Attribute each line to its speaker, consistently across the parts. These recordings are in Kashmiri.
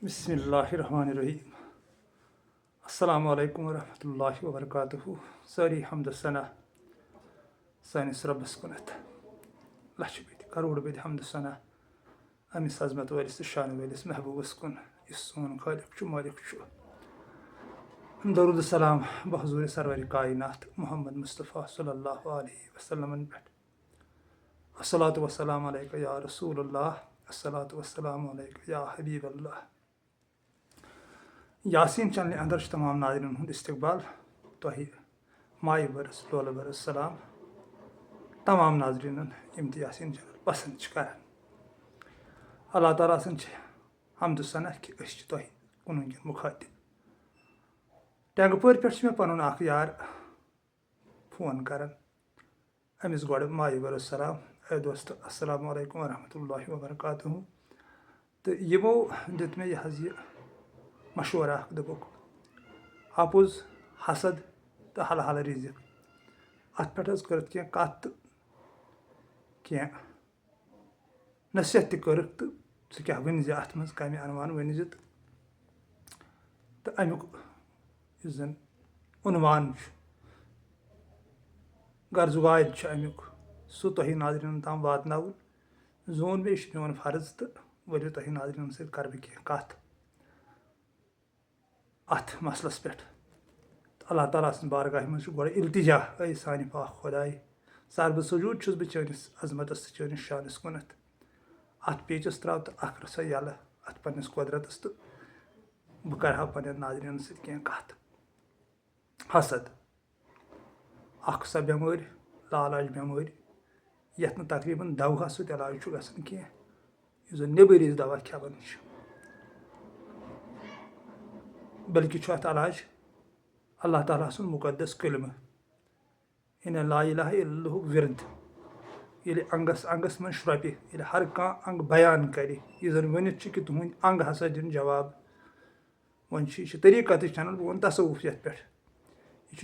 Speaker 1: बिस्मिल्लाहिर्रहमानिर्रहीम। अस्सलामु अलैकुम वरहमतुल्लाहि वबरकातुहू। सारी हमद सना सानिस रब्बस कुनत लछ बद करोड़ बद हमद सना अमिस अजमत वलिस शान वलिस महबूबस कुन इस सोन खालिक छु मालिक छु। दरूद सलाम बहजूर सरवर कायनात मोहम्मद मुस्तफ़ा सल्लल्लाहु अलैहि वसल्लम पे। अस्सलातु वस्सलाम अलैका या रसूलुल्लाह, अस्सलातु वस्सलाम अलैका या हबीबल्लाह। यासीन चैनल अंदर तमाम नाज़रीन हूँ इस्तकबाल तो माय बरस लोल बरस सलाम तमाम नाज़रीन यम यासीन चैनल पसंद कर। अल्लाह ताला सन हमद सना कि कुन मुखातिब। टेंगपोर पे मे पन यार फोन कर अमिस गो माय बरस सलाम ए दोस्त अस्सलामु अलैकुम वरहमतुल्लाहि वबरकातुहू। तो यमो दित मे यह मशवरा दोपुक आपोज हसद तो हल हल रिजिक अत पे कर कत क्या नसीहत कर तो क्या वन अत मज कम अनवान वन तो अमुक जन उनवान गर्ज वायद अमुक सह तुम नाजरीन तम वात जोन मे मोन फर्ज तो वलो तुम नाजरीन सत कर बह कत अत मसलस पे। अल्लाह ताला सद बारगाह मज गो इल्तिजा ऐ सान पाक खुदाई सरब सजूद छुस बह चनिस अजमतस तो चनिस शानस कुनत अत पेचस त्राव तो अख रसा यल अत पन्नस कुदरतस तो बह कर पन नाजरीन सत कत। हसद अख सा बेमारी लालाज बेमारी यथ न तकरीबन दवा सत इलाज गसान कह नबरिज दवा खेवन बल्कि अत इलाज अल्लाह ताला सुन मुकद्दस कलमा इन ला इलाहा इल्लल्लाहु विरद ये अंगस अंगस मन श्रपि ये हर कह अंग बयान कर जन वन कि तुहद अंग हसा दिन जवाब वन तरीक़त चैनल बह वन तसवुफ ये पे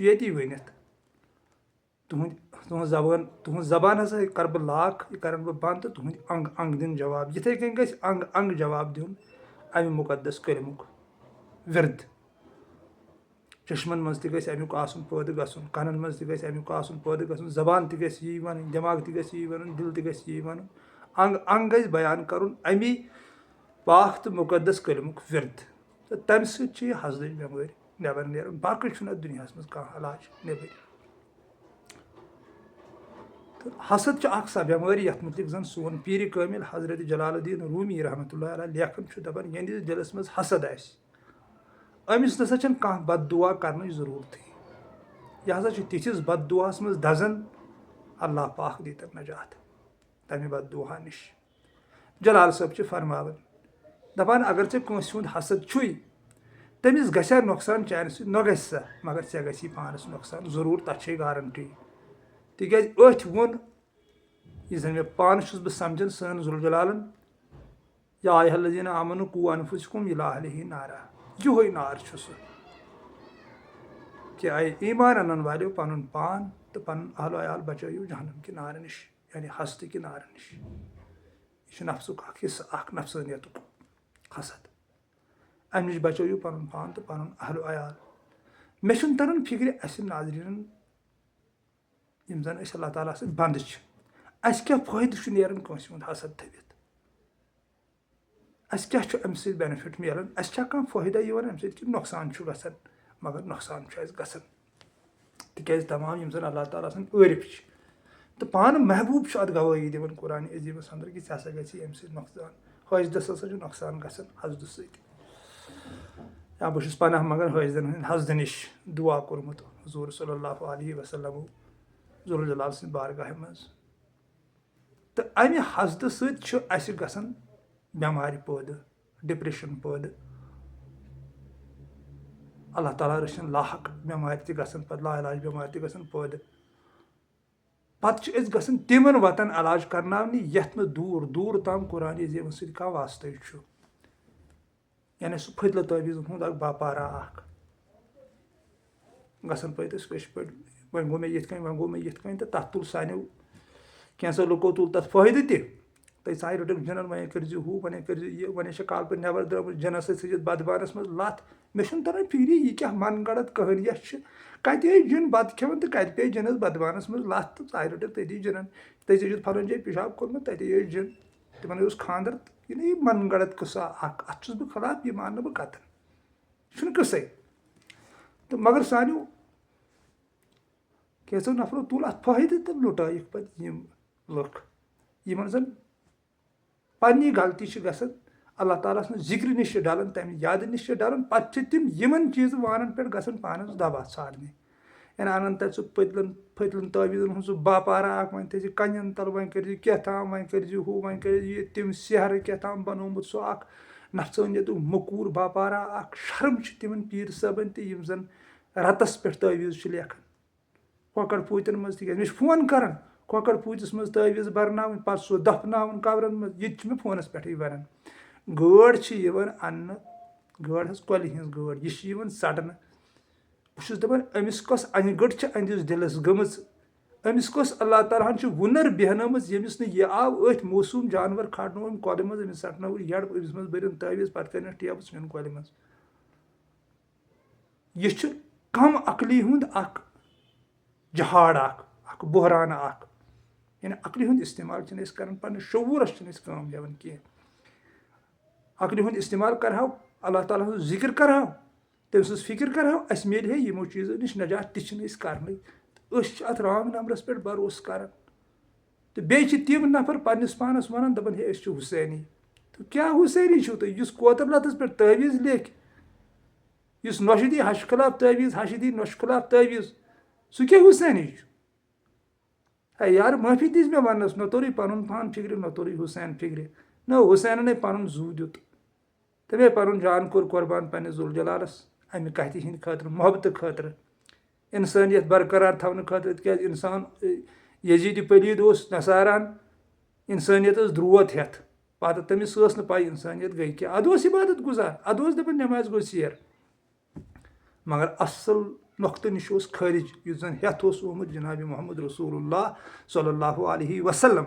Speaker 1: ये वन तुहद जबान हसा कर बह लाक यह कर बह बंद तो तुहद अंग अंग दिन जवाब ये कन ग अंग अंग जवाब दिन अमि मुकद्दस कलमुक विरद। चश्मन मज तमुक पद गसन कनन मज तमुक पद गसन जबान यी वन दिमाग यी वन दिल यी वन अंग अंग गज बयान कर अमी पाक तो मुकद्दस कलमुक विरद। तो तम सह हसद बेमारी नबर नीर बाकी दुनिया मज कह इलाज नबर। तो हसद सा बेमारी ये मुतलिक जन सोन पीर कामिल हजरत जलालुद्दीन रूमी रहमतुल्लाह अलैह लेखन दपान यहंदिस दिलस मज हसद अमिस नसा कह बद दुआ कर जरूरत यह हसा तिथिस बद दुआस मज दजन अल्लाह पाक दी तक नजात तमें बद दुआ नश। जलाल साहब फरमावन दपान अगर ऐ कंस हुंद हसद छुई तमिस गसा नुकसान चान सह न सा मगर ऐ गसी पानस नुकसान जरूर तथ गारंटी तिकाज अथ वोन यह जन मे पान बह समझन सन जुल जलालन या अय्युहल्लज़ीना आमनू कू अनफुसकुम इला अहलिही नारा यही नार कि आए ईमान अनन वालों पन पान तो पन अहल अयाल बचो जहनम कि नार नश यानी हसद कि नार नश। यह नफ्सुक हिस्सा नफसानियत हसद अम नश बचो पन पान तो पन अहल अयाल। मे तरन फिक्र अस नाजरीन यम जन अल्लाह ताला सत बंद अस क्या फायदे नेरन कंस हुंद हसद थवित अस क्या अम सत बेनिफिट मिलान अस कह फायदा अम सत कि नुकसान गसान मगर नुकसान गसान तिकाज तमाम यम जन अल्लाह ताला सन आरिफ तो पान महबूब अत गवाही दिवन कुरान अजीमस अंदर कि ऐसा गि अम सत नुकसान हसदस हसा नुकसान गसान हसद सत या बह पनाह मगर हसदन हसद नश दुआ कोर्मुत हुजूर सल्लल्लाहु अलैहि वसल्लम ज़ुल जलाल सद बारगाह मज। तो अमि हसद सत गसान बेमार पौद डिप्रेशन पौद अल्लाह ताला रचन लाहक बेमार गसान पे लाइलाज बेमार गसान पौद पे गसान तिमन वतन इलाज करनावनि यथ न दूर दूर तम कुरान अजीम सत कह वास्ते यानी सह फतल तवीज़ हुंद बापारा गसान पे वन गो मे ये तो तथ तुल सानो कैंसो लुको तुल तथ फायदे تُہۍ ژایہِ رٔٹِکھ جِنن وۄنۍ کٔرۍزِ ہُہ وۄنۍ کٔرۍزِ یہِ وۄنۍ چھِ کالہٕ پٮ۪ٹھ نٮ۪بر درٛامٕژ جِنس سۭتۍ سۭتۍ بدبانس منٛز لَتھ مےٚ چھُنہٕ تران فِکرِ یہِ کیٛاہ من گڑت کہانِیہ چھِ کَتہِ ٲسۍ جِن بَتہٕ کھٮ۪وان تہٕ کَتہِ پیٚیہِ جِنس بدبانس منٛز لَتھ تہٕ ژایہِ رٔٹِکھ تٔتی جِنن تُہۍ ژےٚ فلٲنۍ جایہِ پِشاب کوٚرمُت تَتے ٲسۍ جِن تِمن اوس خانٛدر یہِ نہٕ یہِ من گڑت قٕصہ اکھ اَتھ چھُس بہٕ خلاف یہِ ماننہٕ بہٕ قطن یہِ چھُنہٕ قٕصے تہٕ مگر سانیو کینٛژو نفرو تُل اَتھ فٲیدٕ تہٕ لُٹٲیِکھ پَتہٕ یِم لُکھ یِمن زن پننی غلطی چھِ گژھان اللہ تعالیٰ سٕنٛز ذِکرِ نِش چھِ ڈلان تَمہِ یادٕ نِش چھِ ڈلان پتہٕ چھِ تِم یِمن چیٖزٕ وانن پٮ۪ٹھ گژھان پانس دبا ژھانڈنہِ اَنان تَتہِ سُہ پٔتلن تعویٖزن ہُنٛد سُہ باپارا اکھ وۄنۍ تھٲیزِ کَنٮ۪ن تل وۄنۍ کٔرزِ کیٛاہتام وۄنۍ کٔرزِ ہُہ وۄنۍ کٔرزِ یہِ تِم سیہرٕ کیٛاہتام بنومُت سُہ اکھ نفژٲنیتُک مۄکوٗر باپارا اکھ شرم چھِ تِمن پیٖر صٲبن تہِ یِم زن رتس پٮ۪ٹھ تعویٖز چھِ لیکھان کۄکر پوٗتٮ۪ن منٛز تِکیٛازِ مےٚ چھِ فون کران کۄکر پوٗتِس منٛز تعویٖز برناوٕنۍ پتہٕ سُہ دفناوُن قبرن منٛز یہِ تہِ چھُ مےٚ فونس پٮ۪ٹھٕے ونان گٲڈ چھِ یِوان اننہٕ گٲڈ حظ کۄلہِ ہِنٛز گٲڈ یہِ چھِ یِوان ژٹنہٕ بہٕ چھُس دپان أمِس کۄس انہِ گٔٹ چھِ أہنٛدِس دِلس گٔمٕژ أمِس کۄس اللہ تعالیٰ ہن چھِ وُنر بیہنٲمٕژ ییٚمِس نہٕ یہِ آو أتھۍ موسوٗم جانور کھالنو أمۍ کۄلہِ منٛز أمِس ژٹنٲو یڈ أمِس منٛز بٔرِن تعویٖز پتہٕ کٔرِنس ٹیبہٕ ژھٕنِن کۄلہِ منٛز یہِ چھُ کم عقلی ہُنٛد اکھ جہاڑ اکھ بحرانہٕ اکھ یعنی عقلہِ ہُنٛد استعمال چھِنہٕ أسۍ کران پننِس شعوٗرس چھِنہٕ أسۍ کٲم دِوان کینٛہہ عقلہِ ہُنٛد استعمال کرہاو اللہ تعالیٰ ہُنٛد ذِکر کرہاو تٔمۍ سٕنٛز فِکر کرہاو اَسہِ میلہِ ہے یِمو چیٖزو نِش نجات تہِ چھِنہٕ أسۍ کرنٕے تہٕ أسۍ چھِ اتھ رانٛگ نمبرس پٮ۪ٹھ بروسہٕ کران تہٕ بیٚیہِ چھِ تِم نفر پننِس پانس ونان دپان ہے أسۍ چھِ حُسینی تہٕ کیٛاہ حُسینی چھِو تُہۍ یُس کوتر لتس پٮ۪ٹھ تعویٖز لیکھِ یُس نۄشہِ دی ہشہِ خٕلاف تعویٖز ہشہِ دی نۄشہِ خٕلاف تعویٖز سُہ کیٛاہ حُسینی چھُ ہے یارٕ معٲفی دِژ مےٚ وننس نہ توٚرُے پنُن پان فِکرِ نہ توٚرُے حُسین فِکرِ نہ حُسیننٕے پنُن زوٗ دیُت تٔمے پنُن جان کوٚر قۄربان پننِس ذوالجلالس امہِ کتھِ ہِنٛدِ خٲطرٕ محبتہٕ خٲطرٕ انسٲنیت برقرار تھاونہٕ خٲطرٕ تِکیٛازِ انسان یزیٖدِ پلیٖد اوس نصاران انسٲنیت ٲس درٛوت ہٮ۪تھ پتہٕ تٔمِس ٲس نہٕ پاے انسٲنیت گٔے کیٛاہ ادٕ اوس عبادت گُزار ادٕ اوس دپان نٮ۪مازِ گوٚو ژیر مگر اصل نۄقتہٕ نِش اوس خٲرج یُس زن ہٮ۪تھ اوس آمُت جنابِ محمد رسول اللہ صلی اللہ علیہ وسلم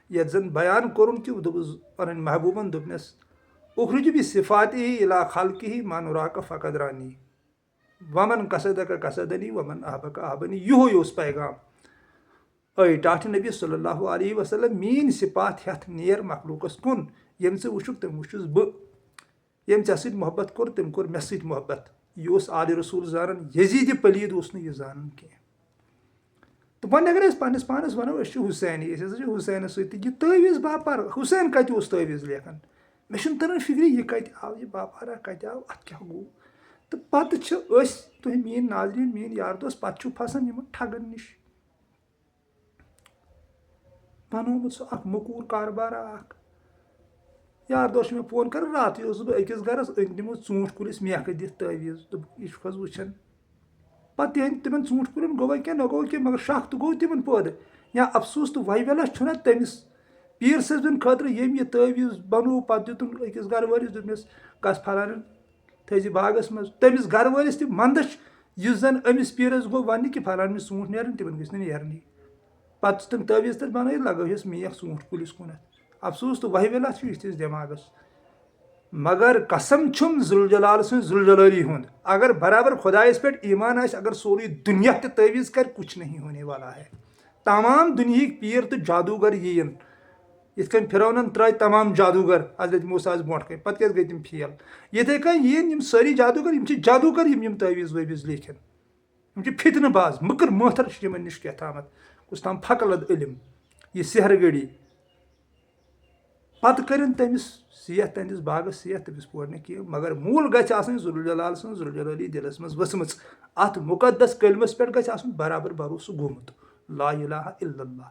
Speaker 1: یتھ زن بیان کوٚرُن کہِ دوٚپُس پنٕنۍ محبوٗبن دوٚپنس اُخرج بہِ صفاتی الی خلقہِ من نُراکہ فقد رانی ومن قصدکہ قصدنی ومن احبکہ احبنی یِہوے اوس پیغام اے ٹاٹھہِ نبی صلی اللہ علیہ وسلم میٲنۍ صفات ہٮ۪تھ نیر مخلوٗقس کُن ییٚمۍ ژٕ وٕچھُکھ تٔمۍ وٕچھُس بہٕ ییٚمۍ ژےٚ سۭتۍ محبت کوٚر تٔمۍ کوٚر مےٚ سۭتۍ محبت یہِ اوس آلہِ رسوٗل زانان یزیٖدِ پلیٖد اوس نہٕ یہِ زانان کینٛہہ تہٕ وۄنۍ اگر أسۍ پننِس پانس ونو أسۍ چھِ حُسینی أسۍ ہسا چھِ حُسینس سۭتۍ تہِ یہِ تعویٖز باپار حُسین کتہِ اوس تعویٖز لیکھان مےٚ چھُنہٕ تران فِکرِ یہِ کتہِ آو یہِ باپارا کتہِ آو اتھ کیٛاہ گوٚو تہٕ پتہٕ چھِ أسۍ تُہۍ میٲنۍ ناظریٖن میٲنۍ یار دوس پتہٕ چھُ پھسان یِمن ٹھگن نِش بنومُت سُہ اکھ مۄکوٗر کاربارا اکھ یار دوس چھُ مےٚ فون کران راتھٕے اوسُس بہٕ أکِس گرس أنۍ تِمو ژوٗنٛٹھۍ کُلِس میکھٕ دِتھ تعویٖز دوٚپُکھ یہِ چھُکھ حظ وٕچھان پتہٕ تِمن ژوٗنٛٹھۍ کُلٮ۪ن گوٚوا کینٛہہ نہ گوٚو کینٛہہ مگر شک تہٕ گوٚو تِمن پٲدٕ یا افسوٗس تہٕ وایویلا چھُنہ تٔمِس پیٖر صٲبن خٲطرٕ ییٚمۍ یہِ تعویٖز بنوو پتہٕ دیُتُن أکِس گرٕ وٲلِس دوٚپنس گژھ فلانٮ۪ن تھٲیزِ باغس منٛز تٔمِس گرٕ وٲلِس تہِ منٛدچھ یُس زن أمِس پیٖرس گوٚو وننہِ کہِ فلانہِ ژوٗنٛٹھۍ نیرن تِمن گٔژھۍ نہٕ نیرنٕے پتہٕ چھِ تِم تعویٖز تتھ بنٲیِتھ لگٲوہس میکھ ژوٗنٛٹھۍ کُلِس کُنتھ افسوٗس تہٕ وایویلا چھُ یِتھِس دٮ۪ماغس مگر قسم چھُم ذوالجلال سٕنٛز ذوالجلٲلی ہُنٛد اگر برابر خۄدایس پٮ۪ٹھ ایٖمان آسہِ اگر سورُے دُنیا تہِ تعویٖز کرِ کُچھ نہیں ہونے والا ہے تمام دُنہِکۍ پیٖر تہٕ جادوٗگر یِیِن یِتھ کٔنۍ فرعونن ترٛٲے تمام جادوٗگر حضرت موساہس برونٛٹھ کَنۍ پتہٕ کیٛازِ گٔے تِم فیل یِتھٕے کٔنۍ یِن یِم سٲری جادوٗگر یِم چھِ جادوٗگر یِم تعویٖز وٲویٖز لیکھن یِم چھِ فِتنہٕ باز مٔکٕر مٲتھر چھِ یِمن نِش کیٛاہ تامتھ کُس تام پھکہٕ لد علم یہِ سیہرٕ گٔڑی پتہٕ کٔرِن تٔمِس صحت تٔہنٛدِس باغس صحت تٔمِس پوٚر نہٕ کینٛہہ مگر موٗل گژھِ آسٕنۍ ذوالجلال سٕنٛز ذوالجلٲلی دِلس منٛز ؤژھمٕژ اتھ مُقدس کلمس پٮ۪ٹھ گژھِ آسُن برابر بروسہٕ گوٚمُت لا الہ الا اللہ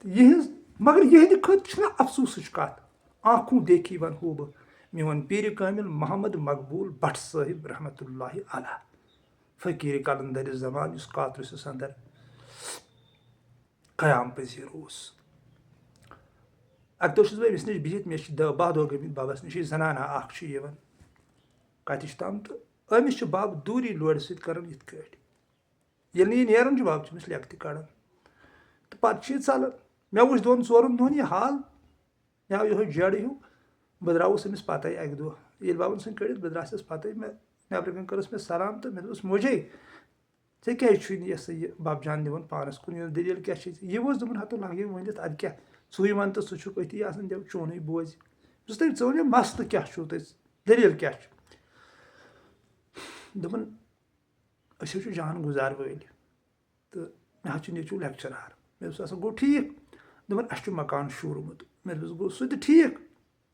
Speaker 1: یِہنٛز مگر یِہنٛدِ خٲطرٕ چھُنہ افسوٗسٕچ کتھ آنکھوں دیکھی ون ہو بہٕ میون پیٖرِ کامِل محمد مقبوٗل بٹ صٲحب رحمتہ اللہ علیٰ فقیٖرِ کلندرِ زمان یُس کاترُسِس انٛدر قیام پذیٖر اوس اکہِ دۄہ چھُس بہٕ أمِس نِش بِہِتھ مےٚ چھِ 10-12 دۄہ گٔمٕتۍ ببس نِش زنانہ اکھ چھِ یِوان کتِچ تام تہٕ أمِس چھُ بب دوٗری لورِ سۭتۍ کران یِتھ کٲٹھۍ ییٚلہِ نہٕ یہِ نیران چھُ بب چھُ أمِس لیٚکھتہِ کڑان تہٕ پَتہٕ چھِ یہِ ژَلان مےٚ وٕچھ 2-4 دۄہَن یہِ حال مےٚ آو یِہوے جیڈٕ ہیوٗ بہٕ درٛاوُس أمِس پَتَے اَکہِ دۄہ ییٚلہِ بابَن سۭتۍ کٔڑِتھ بہٕ درٛاسٮ۪س پَتَے مےٚ نٮ۪برٕ کَنۍ کٔرٕس مےٚ سلام تہٕ مےٚ دوٚپُس موجے ژےٚ کیٛازِ چھُے نہٕ یہِ ہسا یہِ بَب جان دِوان پانَس کُن یہِ دٔلیٖل کیٛاہ چھِ یہِ اوس دوٚپُن ہَتہٕ لَگے ؤنِتھ اَدٕ کیٛاہ ژٕے وَن تہٕ ژٕ چھُکھ أتی آسان دَپ چونُے بوزِ بہٕ چھُس دَپان ژٕ وَن مےٚ مَسلہٕ کیٛاہ چھُو تۄہہِ دٔلیٖل کیٛاہ چھُ دوٚپُن أسۍ حظ چھِ جان گُزار وٲلۍ تہٕ مےٚ حظ چھُ نیٚچوٗ لیکچرار مےٚ دوٚپُس ہسا گوٚو ٹھیٖک دوٚپُن اَسہِ چھُ مکان شوٗرمُت مےٚ دوٚپُس گوٚو سُہ تہِ ٹھیٖک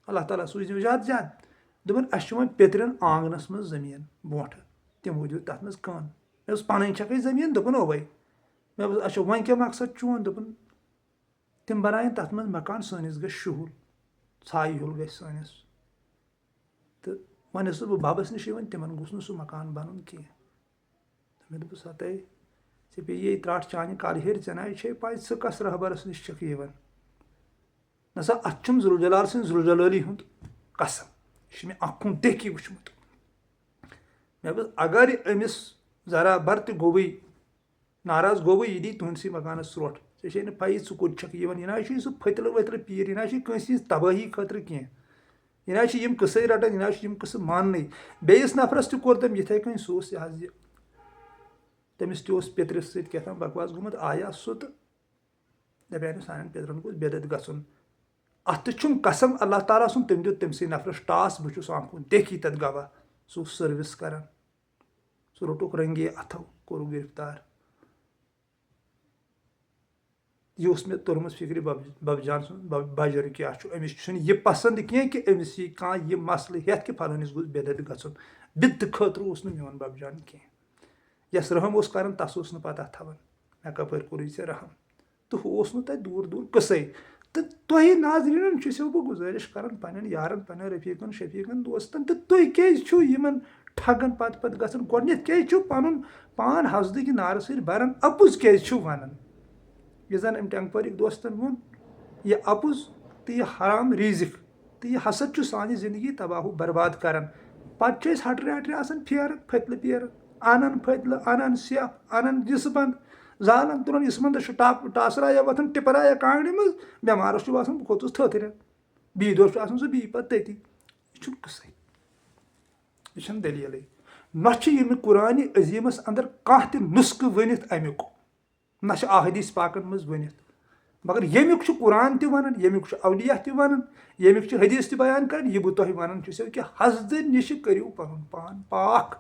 Speaker 1: اللہ تعالیٰ سوٗزِو زیادٕ زیادٕ دوٚپُن اَسہِ چھُ وۄنۍ پیٚترٮ۪ن آنٛگنَس منٛز زٔمیٖن برونٛٹھٕ تِمو دیُت تَتھ منٛز کٕن مےٚ دوٚپُس پَنٕنۍ چھَکٕے زٔمیٖن دوٚپُن اَوَے مےٚ دوٚپُس اچھا وۄنۍ کیٛاہ مقصد چون دوٚپُن تِم بَنایَن تَتھ منٛز مکان سٲنِس گژھِ شُہُل ژھاے ہیوٗ گژھِ سٲنِس تہٕ وۄنۍ ٲسٕس بہٕ بَبَس نِش یِوان تِمَن گوٚژھ نہٕ سُہ مکان بَنُن کینٛہہ مےٚ دوٚپُس ہَتے ژےٚ پیٚیہِ یے ترٛٹھ چانہِ کَلہٕ ہیٚرِ ژےٚ نَے چھے پَے ژٕ کَس رہبَرَس نِش چھَکھ یِوان نہ سا اَتھ چھُم ذوالجلال سٕنٛدِ ذوالجلٲلی ہُنٛد قسم یہِ چھُ مےٚ اَکھُن ٹیٚکی وٕچھمُت مےٚ دوٚپُس اگر أمِس ذرا بر تہِ گوٚوُے ناراض گوٚوُے یہِ دی تُہٕنٛدسٕے مکانَس ژرٛوٹھ ژےٚ چھے نہٕ پَیی ژٕ کوٚت چھَکھ یِوان یہِ نہ چھُے سُہ پھٔتلہٕ ؤتلہٕ پیٖر یہِ نہ چھُے کٲنٛسہِ ہِنٛز تبٲہی خٲطرٕ کینٛہہ یہِ نہ چھِ یِم قٕصَے رَٹان یہِ نہ چھِ یِم قٕصہٕ ماننٕے بیٚیِس نفرَس تہِ کوٚر تٔمۍ یِتھَے کٔنۍ سُہ اوس یہِ حظ یہِ تٔمِس تہِ اوس پیٚترِس سۭتۍ کیٛاہ تام بکواس گوٚمُت آیا سُہ تہٕ دَپیٛانہِ سانٮ۪ن پیٚترَن گوٚژھ بےٚدَد گژھُن اَتھ تہِ چھُم قسم اللہ تعالیٰ سُنٛد تٔمۍ دیُت تٔمسٕے نفرَس ٹاس بہٕ چھُس آنکھُن ٹیٚکی تَتھ گواہ سُہ اوس سٔروِس کَران سُہ روٚٹُکھ رنٛگے اَتھو کوٚرُکھ گِرفتار یہِ اوس مےٚ توٚرمُت فِکرِ بَبہٕ جان سُنٛد بَجُر کیٛاہ چھُ أمِس چھُنہٕ یہِ پَسنٛد کینٛہہ کہِ أمِس یی کانٛہہ یہِ مَسلہٕ ہٮ۪تھ کہِ فَلٲنِس گوٚژھ بےٚدَد گژھُن بِدتہٕ خٲطرٕ اوس نہٕ میون بَبہٕ جان کینٛہہ یَس رحم اوس کَران تَس اوس نہٕ پَتہ تھاوان مےٚ کَپٲرۍ کوٚرُے ژےٚ رحم تہٕ ہُہ اوس نہٕ تَتہِ دوٗر دوٗر قٕصَے تہٕ تۄہہِ ناظریٖنَن چھُسو بہٕ گُزٲرِش کَران پنٛنٮ۪ن یارَن پنٛنٮ۪ن رفیٖقَن شفیٖقَن دوستَن تہٕ تُہۍ کیٛازِ چھُو یِمَن ٹھگَن پَتہٕ گژھان گۄڈنٮ۪تھ کیٛازِ چھُو پَنُن پان حسدٕکہِ نارٕ سۭتۍ بَران اَپُز کیٛازِ چھُو وَنان یہِ زَن أمۍ ٹٮ۪نٛگپورِکۍ دوستَن ووٚن یہِ اَپُز تہٕ یہِ حرام ریٖزِق تہٕ یہِ حسد چھُ سانہِ زندگی تباہ و برباد کَران پَتہٕ چھِ أسۍ ہَٹرِ ہَٹرِ آسان پھیران پھٔتلہٕ پیران اَنان پھٔتلہٕ اَنان سیٚکھ اَنان یِسہٕ بنٛد زالان تُلان یِسہٕ بنٛدَس چھُ ٹاسہٕ رایا وۄتھان ٹِپَر آیا کانٛگرِ منٛز بٮ۪مارَس چھُ باسان بہٕ کھوٚتُس تھٔتھرٮ۪ن بیٚیہِ دۄہ چھُ آسان سُہ بیٚیہِ پَتہٕ تٔتی یہِ چھُنہٕ قٕصَے یہِ چھَنہٕ دٔلیٖلٕے نہ چھِ ییٚمہِ قُرآنِ عظیٖمَس اَندَر کانٛہہ تہِ نُسخہٕ ؤنِتھ اَمیُک نہ چھِ احادیٖث پاکَن منٛز ؤنِتھ مگر ییٚمیُک چھُ قُرآن تہِ وَنان ییٚمیُک چھُ اولیاء تہِ وَنان ییٚمیُک چھِ حدیٖث تہِ بیان کَران یہِ بہٕ تۄہہِ وَنان چھُسو کہِ حسدٕ نِشہِ کٔرِو پَنُن پان پاک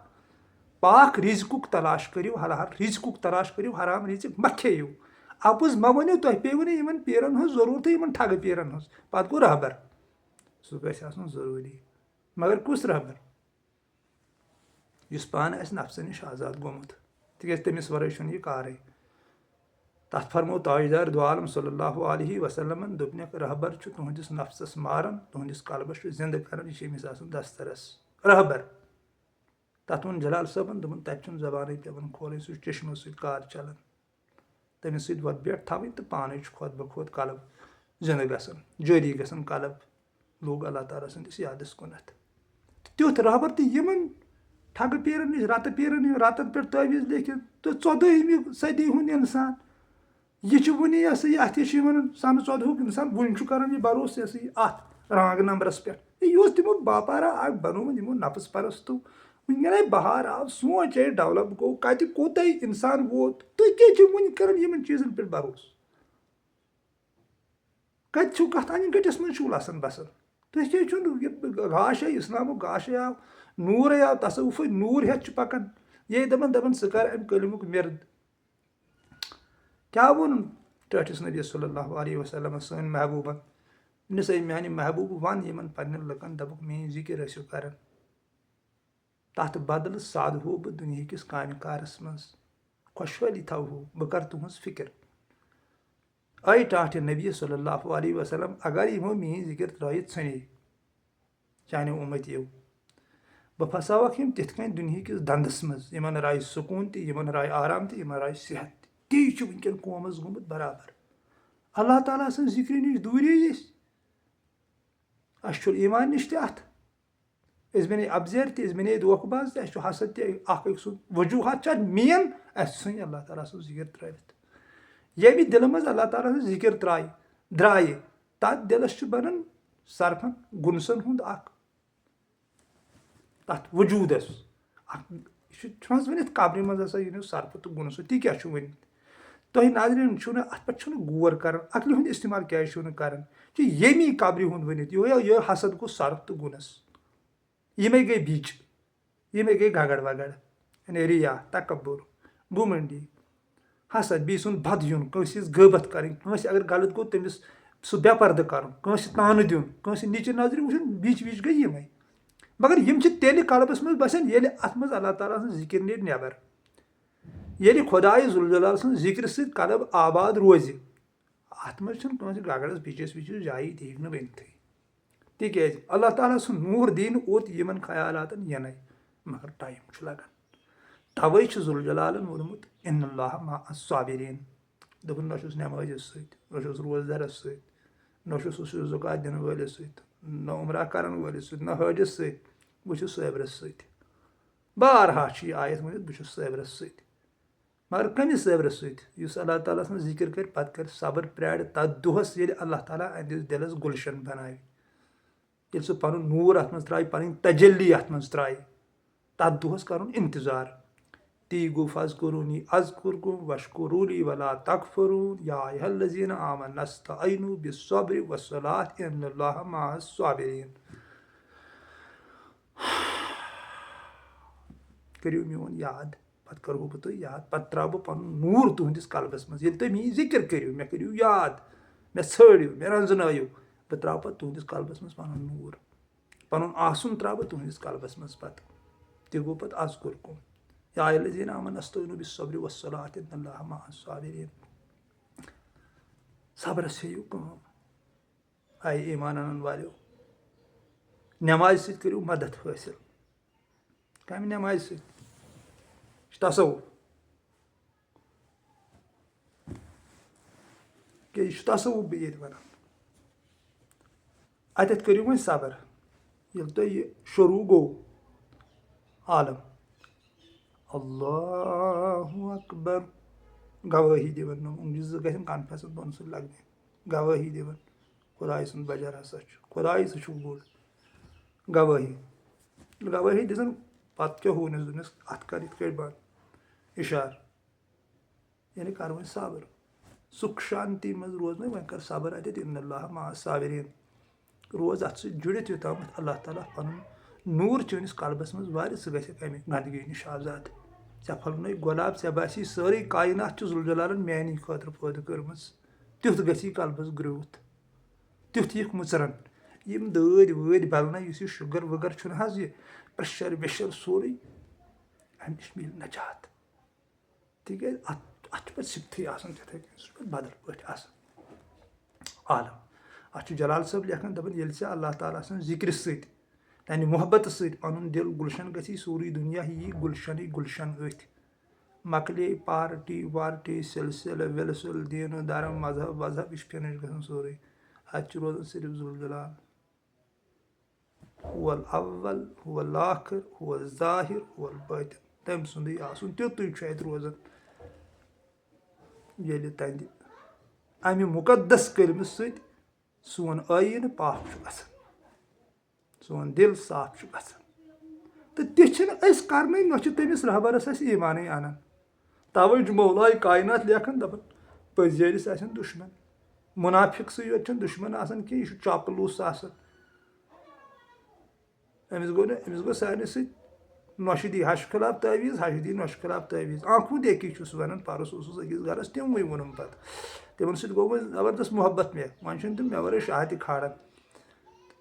Speaker 1: پاک رِزقُک تلاش کٔرِو حلال رِزقُک تلاش کٔرِو حرام رِزق مہ کھیٚیِو اَپُز مہ ؤنِو تۄہہِ پیٚیِوٕ نہٕ یِمَن پیٖرَن ہٕنٛز ضروٗرتٕے یِمَن ٹھگہٕ پیٖرَن ہٕنٛز پَتہٕ گوٚو رہبر سُہ گژھِ آسُن ضروٗری مگر کُس رہبر یُس پانہٕ آسہِ نفسہٕ نِش آزاد گوٚمُت تِکیٛازِ تٔمِس وَرٲے چھُنہٕ یہِ کارٕے تَتھ فرمو تاجدار دو عالم صلی اللہُ علیہ وسلمن دوٚپنَکھ رہبر چھُ تُہنٛدِس نفسَس ماران تُہنٛدِس قلبَس چھُ زِنٛدٕ کران یہِ چھِ أمِس آسان دسترس رہبر تَتھ ووٚن جلال صٲبن دوٚپُن تَتہِ چھُنہٕ زبانٕے پٮ۪وان کھولٕنۍ سُہ چھُ چشمو سۭتۍ کار چلان تٔمِس سۭتۍ وۄتھ بیٹھ تھاوٕنۍ تہٕ پانے چھُ کھۄتہٕ بہ کھۄتہٕ قلب زِنٛدٕ گژھان جٲری گژھان قلب لوٚگ اللہ تعالیٰ سٕنٛدِس یادَس کُنتھ تیُتھ رہبر تہِ یِمن ٹھگہٕ پیٖرن نِش رتہٕ پیٖرن نِش رتن پٮ۪ٹھ تٲویٖز لیکھِتھ تہٕ 14ہِمہِ صدی ہُنٛد اِنسان یہِ چھُ وُنہِ یہِ ہسا یہِ اَتھ چھِ وَنان سَنہٕ 14ہُک اِنسان وُنہِ چھُ کران یہِ بروسہٕ یہِ ہسا یہِ اَتھ رانٛگ نمبرَس پٮ۪ٹھ یہِ اوس تِمو باپارا اکھ بنومُت یِمو نفس پرستو وٕنکیٚن بہار آو سونٛچ آیہِ ڈیولپ گوٚو کَتہِ کوٗتاہ اِنسان ووت تُہۍ کیٛازِ چھِو وُنہِ کران یِمن چیٖزن پٮ۪ٹھ بروسہٕ کَتہِ چھُو کَتھ اَنہِ گٔٹِس منٛز چھُو لَسان بسان تُہۍ کیٛازِ چھُو نہٕ یہِ گاش آیہِ اِسلامُک گاش آو نوٗرے آو تصوُفے نوٗر ہٮ۪تھ چھُ پَکان یے دَپان ژٕ کر اَمہِ کلمُک مِرد کیٛاہ ووٚنُن ٹٲٹھِس نبی صلی اللہ علیہ وسلم سٲنۍ محبوٗبن دوٚپنَس اے میانہِ محبوٗبہٕ وَن یِمن پنٕنٮ۪ن لُکن دوٚپُکھ میٲنۍ ذِکِر ٲسِو کران تَتھ بدلہٕ سادہو بہٕ دُنہِکِس کامہِ کارس منٛز خۄشحٲلی تھاوہو بہٕ کرٕ تُہنٛز فِکر اے ٹاٹھہِ نبی صلی اللہ علیہ وسلم اگر یِمو میٲنۍ ذِکِر ترٲیِتھ ژھٕنے چانیو اُمتیو بہٕ پھساوکھ یِم تِتھ کٔنۍ دُنہِکِس دنٛدس منٛز یِمن راے سکوٗن تہِ یِمن راے آرام تہِ یِمن راے صحت تہِ تی چھُ وٕنکیٚن قومس گوٚمُت برابر اللہ تعالیٰ سٕنٛز ذِکرِ نِش دوٗرے أسۍ اَسہِ چھُ ایٖمان نِش تہِ اَتھ أسۍ بَنے اَبزیر تہِ أسۍ بَنے دھوکہٕ باز تہِ اَسہِ چھُ حسد تہِ اکھ أکۍ سُنٛد وجوٗہات چھِ اَتھ مین اَسہِ ژھٕنۍ اللہ تعالیٰ سٕنٛز ذِکِر ترٲوِتھ ییٚمہِ دِلہٕ منٛز اللہ تعالیٰ سٕنٛز ذِکِر درٛایہِ تَتھ دِلَس چھُ بَنان صرفن گُنسن ہُنٛد اکھ تَتھ وجوٗدس اکھ یہِ چھُ حظ ؤنِتھ قبرِ منٛز ہسا یہِ صرفہٕ تہٕ گُنسہٕ تہِ کیاہ چھُ ؤنِتھ تۄہہِ ناظریٖن چھُو نہٕ اَتھ پٮ۪ٹھ چھُنہٕ غور کران عقلہِ ہُنٛد اِستعمال کیازِ چھُو نہٕ کران چھُ ییٚمی قبرِ ہُنٛد ؤنِتھ یہِ حسد گوٚو صرف تہٕ گُنس یِمے گٔے بیٖچ یِمے گٔے گگڑ وگڑ یعنی رِیا تکبُر گُمنڈی حسد بیٚیہِ سُنٛد بد یُن کٲنٛسہِ ہٕنٛز غٲبت کَرٕنۍ کٲنٛسہِ اگر غلط گوٚو تٔمِس سُہ بے پردٕ کَرُن کٲنٛسہِ تانہٕ دیُن کٲنٛسہِ نِچہِ نظرِ وٕچھُن بیٖچ ویٖچ گٔے یِمے مگر یِم چھِ تیٚلہِ قلبس منٛز بسان ییٚلہِ اَتھ منٛز اللہ تعالیٰ سٕنٛز ذِکِر نیرِ نٮ۪بر ییٚلہِ خۄدایہِ ذوالجلال سٕنٛز ذِکرِ سۭتۍ قلب آباد روزِ اَتھ منٛز چھُنہٕ کٲنٛسہِ گگڑس بیٖچس ویٖچس جایی تہِ ہیٚکہِ نہٕ ؤنتھٕے تِکیازِ اللہ تعالیٰ سُنٛد نوٗر دِنہٕ اوت یِمن خیالاتن یَنَے مگر ٹایم چھُ لگان توے چھُ ذوالجلالن ووٚنمُت اِنَ اللّٰہَ مع الصابریٖن دوٚپُن نہ چھُس نٮ۪مٲزِس سۭتۍ نہ چھُس روزدارس سۭتۍ نہ چھُس سُہ زُکات دِنہٕ وٲلِس سۭتۍ نہ عمرہ کرن وٲلِس سۭتۍ نہ حٲجِس سۭتۍ بہٕ چھُس صٲبرس سۭتۍ بارہا چھِ یہِ آیت ؤنِتھ بہٕ چھُس صٲبرس سۭتۍ مگر کٔمِس صٲبرس سۭتۍ یُس اللہ تعالیٰ سٕنٛز ذِکِر کرِ پتہٕ کرِ صبر پرٛارِ تتھ دۄہس ییٚلہِ اللہ تعالیٰ أہنٛدِس دِلس گُلشن بناوِ ییٚلہِ سُہ پنُن نوٗر اتھ منٛز ترٛایہِ پنٕنۍ تجلی اتھ منٛز ترٛایہِ تتھ دۄہس کرُن انتظار تی گوٚو فضکُروٗنی اذکُرکُم وشکُروٗلی ولا تکفروٗن یا ایُہا الذیٖنَ آمنوا استعینوا بالصبر والصلاۃ ان اللّٰہَ مع الصابریٖن کٔرِو میون یاد پتہٕ کرہو بہٕ تۄہہِ یاد پتہٕ تراوٕ بہٕ پنُن نوٗر تُہنٛدِس قلبس منٛز ییٚلہِ تُہۍ میٲنۍ ذِکِر کٔرِو مےٚ کٔرِو یاد مےٚ ژھٲرِو مےٚ رنٛزنٲیِو بہٕ تراوٕ پتہٕ تُہنٛدِس قلبس منٛز پنُن نوٗر پنُن آسُن تراوٕ بہٕ تُہنٛدِس قلبس منٛز پتہٕ تہِ گوٚو پتہٕ اذکُرکُم یا ایُہا الذیٖنَ آمنوا استعینوا بالصبر والصلاۃ ان اللّٰہَ مع الصابریٖن صبرس ہیٚیِو کٲم آیہِ ایٖمان انن والیو نٮ۪مازِ سۭتۍ کٔرِو مدد حٲصِل کمہِ نٮ۪مازِ سۭتۍ یہِ چھُ تصوُر کیٛاہ یہِ چھُ تصوُر بہٕ ییٚتہِ ونان اتٮ۪تھ کٔرِو وۄنۍ صبر ییٚلہِ تۄہہِ یہِ شروٗع گوٚو عالم اللہُ اکبر گوٲہی دِوان یہِ زٕ گژھن کنفیسن دۄن سۭتۍ لگنہِ گوٲہی دِوان خۄداے سُنٛد بجر ہسا چھُ خۄداے سُہ چھُ بوٚڑ گوٲہی گوٲہی دِژن پتہٕ کیٛاہ ہوٗنس دوٚپنس اتھ کر یِتھ کٲٹھۍ بنٛد اِشارٕ یعنی کر وۄنۍ صبر سُکھ شانتی منٛز روز نہٕ وۄنۍ کر صبر اتٮ۪تھ اِنَ اللّٰہَ مع الصابریٖن روز اتھ سۭتۍ جُڑِتھ یوٚتامتھ اللہ تعالیٰ پنُن نوٗر چٲنِس قلبس منٛز وارِ ژٕ گژھکھ امہِ گنٛدگی نِش آزاد ژےٚ پھۄلنٲے گۄلاب ژےٚ باسی سٲرٕے کاینات چھِ ذوالجلالن میانی خٲطرٕ پٲدٕ کٔرمٕژ تیُتھ گژھی قلبس گرٛوٗتھ تیُتھ یِکھ مٕژرن یِم دٲدۍ وٲدۍ بلنَے یُس یہِ شُگر وُگر چھُنہٕ حظ یہِ پریشر ویشر سورُے امہِ نِش مِلہِ نجات تِکیٛازِ اتھ چھُ پتہٕ سِبتھٕے آسان تِتھٕے کٔنۍ سُہ چھُ پتہٕ بدل پٲٹھۍ آسان عالم اتھ چھُ جلال صٲب لیکھان دپان ییٚلہِ ژےٚ اللہ تعالیٰ سٕنٛز ذِکرِ سۭتۍ تانہِ محبتہٕ سۭتۍ پنُن دِل گُلشن گژھی سورُے دُنیا یی گُلشنٕے گُلشن أتھۍ مۄکلے پارٹی وارٹی سلسلہٕ وِلسل دیٖنہٕ درم مذہب وذہب یہِ چھُ فِنِش گژھان سورُے اتہِ چھُ روزان صرف ذوالجلال هو الاول هو الآخر هو الظاہر هو الباطن تٔمۍ سُنٛدُے آسُن تیُتُے چھُ اتہِ روزان ییٚلہِ تہنٛدِ امہِ مُقدس کلمہٕ سۭتۍ سون ٲیٖنہٕ پاک چھُ گژھان سون دِل صاف چھُ گژھان تہٕ تہِ چھِنہٕ أسۍ کرنٕے نہ چھُ تٔمِس رہبرس أسۍ ایٖمانٕے انان توے چھُ مولایہِ کاینات لیکھان دپان پٔزیٲرِس آسن دُشمن مُنافِقسٕے یوت چھُنہٕ دُشمن آسان کینٛہہ یہِ چھُ چاپلوٗس آسان أمِس گوٚو سارنٕے سۭتۍ نۄشہِ دی ہشہِ خِلاف تعویٖز ہشہِ دی نۄشہِ خِلاف تعویٖز آنکھوٗ دیکھی چھُس وَنان پرُس اوسُس أکِس گرس تِموٕے ووٚنُم پتہٕ تِمن سۭتۍ گوٚو وۄنۍ زبردست محبت مےٚ وۄنۍ چھِنہٕ تِم مےٚ ورٲے شاہ تہِ کھالان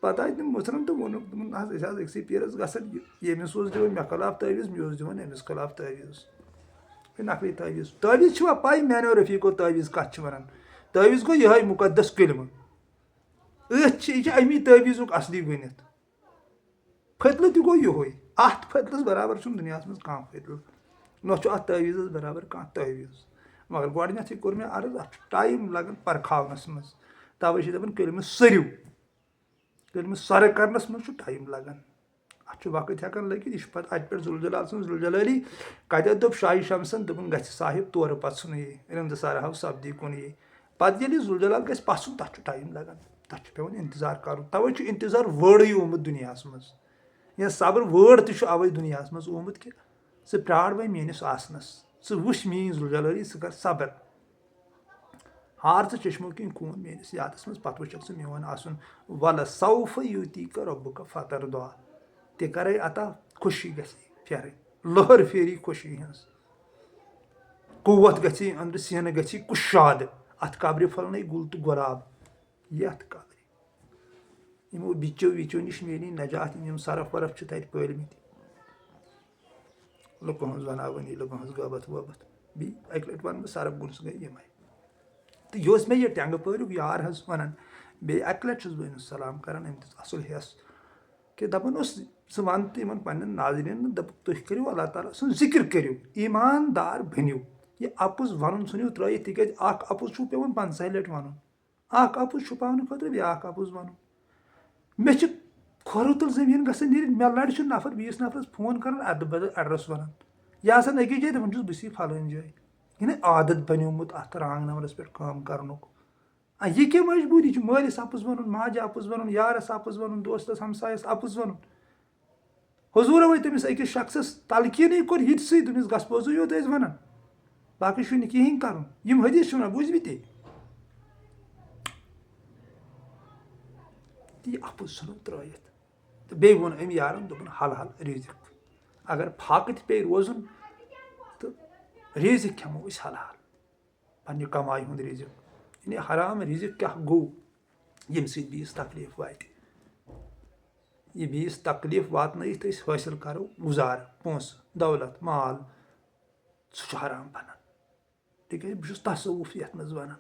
Speaker 1: پتہٕ آیہِ تِم مٕژرن تہٕ ووٚنُکھ دوٚپُن حظ أسۍ حظ أکسٕے پیٖرس گژھان ییٚمِس اوس دِوان مےٚ خٕلاف تعویٖز مےٚ اوس دِوان أمِس خٕلاف تعویٖز نقلی تعویٖز چھُوا پاے میانیو رفیٖقو تعویٖز کتھ چھِ ونان تعویٖز گوٚو یِہوے مُقدس کلمہٕ أتھۍ چھِ یہِ چھِ امی تعویٖزُک اصلی ؤنِتھ فتلہٕ تہِ گوٚو یِہوے اتھ فتلس برابر چھُنہٕ دُنیاہس منٛز کانٛہہ فتلہٕ نہ چھُ اتھ تعویٖزس برابر کانٛہہ تعویٖز مگر گۄڈٕنیتھٕے کوٚر مےٚ عرض اتھ چھُ ٹایم لگان پرکھاونس منٛز توے چھِ دپان کلمہٕ سٔرِو کلمہٕ سۄرٕ کرنس منٛز چھُ ٹایم لگان اتھ اَتھ چھُ وقت ہٮ۪کان لٔگِتھ یہِ چھُ پَتہٕ اَتہِ پٮ۪ٹھ ذوالجلال سٕنٛز ذوالجلالی کَتٮ۪تھ دوٚپ شاہِ شمسن دوٚپُن گژھِ صاحب تورٕ پَتہٕ ژھٕنُے رِنٛدٕ ہاو سَبدی کُنُے پَتہٕ ییٚلہِ ذوالجلال گژھِ پَسُن تَتھ چھُ ٹایم لگان تَتھ چھُ پیٚوان اِنتظار کَرُن تَوَے چھُ اِنتظار وٲرڈٕے آمُت دُنیاہَس منٛز یا صبر وٲرڈ تہِ چھُ اَوَے دُنیاہَس منٛز آمُت کہِ ژٕ پرٛار وۄنۍ میٲنِس آسنَس ژٕ وٕچھ میٛٲنۍ ذوالجلالی ژٕ کر صبر ہار ژٕ چشمو کِنۍ خوٗن میٲنِس یادَس منٛز پَتہٕ وٕچھکھ ژٕ میون آسُن وَلہٕ سوفہٕ یوٗتی کَر رۄبُکہ فتر دۄہ تہِ کَرَے عطا خوشی گژھِ پھیرٕنۍ لہر پھیری خوشی ہٕنٛز قوت گژھی أنٛدرٕ سیٖنہٕ گژھی کُشاد اَتھ قبرِ پھٔلنَے گُل تہٕ گۄلاب یَتھ قبرِ یِمو بِچو وِچو نِش میلی نجات یِم سرف ورف چھِ تَتہِ پٲلمٕتۍ لُکن ہٕنٛز وَناوٲنی لُکن ہٕنٛز غٲبت وٲبت بیٚیہِ اَکہِ لَٹہِ وَنہٕ بہٕ سرف گُنس گٔے یِمے تہٕ یہِ اوس مےٚ یہِ ٹٮ۪نٛگہٕ پٲریُک یار حظ وَنان بیٚیہِ اَکہِ لَٹہِ چھُس بہٕ أمِس سلام کران أمۍ دِژ اَصٕل ہٮ۪س کہِ دَپان اوس ژٕ وَن تہٕ یِمن پنٕنٮ۪ن ناظریٖنن دوٚپُکھ تُہۍ کٔرِو اللہ تعالیٰ سُنٛد ذِکر کٔرِو ایٖماندار بٔنِو یہِ اَپُز وَنُن ژھٕنِو ترٲیِتھ تِکیازِ اکھ اَپُز چھُو پیٚوان 50 لَٹہِ وَنُن اکھ اَپُز چھُپاونہٕ خٲطرٕ بیٛاکھ اَپُز وَنُن مےٚ چھِ کھۄرو تل زٔمیٖن گژھان نیٖرِتھ مےٚ لَڑِ چھُ نفر بیٚیِس نفرَس فون کران اَدٕ بدل ایڈرَس وَنان یہِ آسان أکِس جایہِ دَپان چھُس بہٕ چھُس فلٲنۍ جایہِ یہِ نَے عادت بَنیومُت اَتھ رانٛگ نمبرَس پٮ۪ٹھ کٲم کرنُک یہِ کیٛاہ مجبوٗری چھِ مٲلِس اَپُز وَنُن ماجہِ اَپُز وَنُن یارس اَپُز وَنُن دوستس ہمسایس اَپُز وَنُن حضوٗرو وۄنۍ تٔمِس أکِس شخصس تلقیٖنٕے کوٚر یِتسٕے دوٚپمِس گژھ پوٚزُے یوت ٲسۍ وَنان باقٕے چھُ نہٕ کِہینۍ کَرُن یِم حدیٖث چھِ وَنان بوٗزوِ تے یہِ اَپُز ژھٕنُن ترٲیِتھ تہٕ بیٚیہِ ووٚن أمۍ یارن دوٚپُن حلحل ریٖزِق اگر فاقہٕ تہِ پیٚیہِ روزُن تہٕ ریٖزِق کھٮ۪مو أسۍ حلحل پننہِ کمایہِ ہُنٛد ریٖزِق یعنی حرام ریٖزِق کیٛاہ گوٚو ییٚمہِ سۭتۍ بیٚیِس تکلیٖف واتہِ یہِ بیٚیِس تکلیٖف واتنٲیِتھ أسۍ حٲصِل کرو گُزارٕ پونٛسہٕ دولت مال سُہ چھُ حرام بنان تِکیٛازِ بہٕ چھُس تصوُف یَتھ منٛز وَنان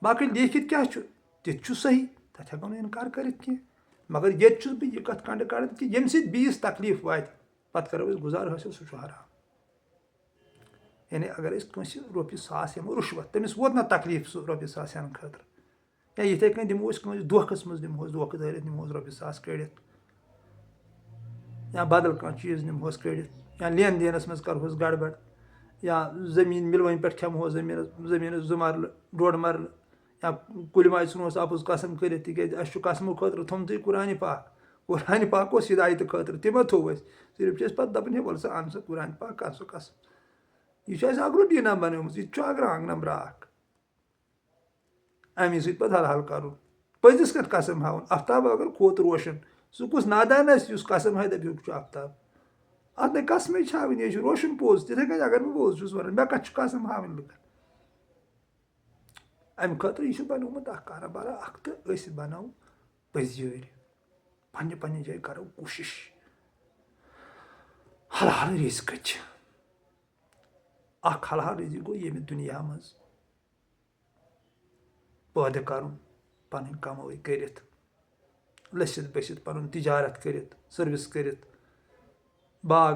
Speaker 1: باقٕے لیکھِتھ کیٛاہ چھُ تِتہِ چھُ صحیح تَتھ ہٮ۪کو نہٕ اِنکار کٔرِتھ کینٛہہ مگر ییٚتہِ چھُس بہٕ یہِ کَتھ کَنڈٕ کَڑان کہِ ییٚمہِ سۭتۍ بیٚیِس تکلیٖف واتہِ پَتہٕ کَرو أسۍ گُزارٕ حٲصِل سُہ چھُ حرام یعنی اگر أسۍ کٲنٛسہِ رۄپیہِ ساس ہٮ۪مو رُشوت تٔمِس ووت نہ تکلیٖف سُہ رۄپیہِ ساس ہٮ۪نہٕ خٲطرٕ یا یِتھَے کٔنۍ دِمو أسۍ کٲنٛسہِ دھوکَس منٛز دِمہوس دھوکہٕ دٲرِتھ نِمہوس رۄپیہِ ساس کٔڑِتھ یا بدل کانٛہہ چیٖز نِمہوس کٔڑِتھ یا لین دینَس منٛز کَرہوس گڑبڑ یا زٔمیٖن مِلوٕنۍ پٮ۪ٹھ کھٮ۪مہوس زٔمیٖنَس 2 مرلہٕ 1.5 مرلہٕ یا کُلہِ ماجہِ ژھٕنہوس اَپُز قسم کٔرِتھ تِکیٛازِ اَسہِ چھُ قسمہٕ خٲطرٕ تھوٚمتُے قرآنِ پاک اوس ہِدایتہٕ خٲطرٕ تہِ مہ تھوٚو اَسہِ صرف چھِ أسۍ پَتہٕ دَپان ہے وَلہٕ سا اَن سا قرآنِ پاک کَر سُہ قسم یہِ چھُ اَسہِ اکھ روٗٹیٖنا بَنیومُت یہِ تہِ چھُ اکھ رانٛگ نمبرا اکھ اَمی سۭتۍ پَتہٕ حل کَرُن پٔزِس کَتھ قسم ہاوُن افتاب اگر کھوٚت روشن سُہ کُس نادان آسہِ یُس قسم ہاوِ دَپہِ یہِ چھُ افتاب اَتھ نَے قسمٕے چھاوٕنۍ یہِ چھُ روشن پوٚز تِتھَے کٔنۍ اگر بہٕ پوٚز چھُس وَنان مےٚ کَتھ چھُ قسم ہاوٕنۍ لُکن اَمہِ خٲطرٕ یہِ چھُ بَنیومُت اکھ کاربارا اکھ تہٕ أسۍ بَنو پٔزۍ پننہِ پننہِ جایہِ کرو کوٗشِش حلحل ریٖزقٕچ اکھ حلحل ریٖزِق گوٚو ییٚمہِ دُنیا منٛز پٲدٕ کَرُن پَنٕنۍ کمٲے کٔرِتھ لٔسِتھ بٔسِتھ پَنُن تِجارت کٔرِتھ سٔروِس کٔرِتھ باغ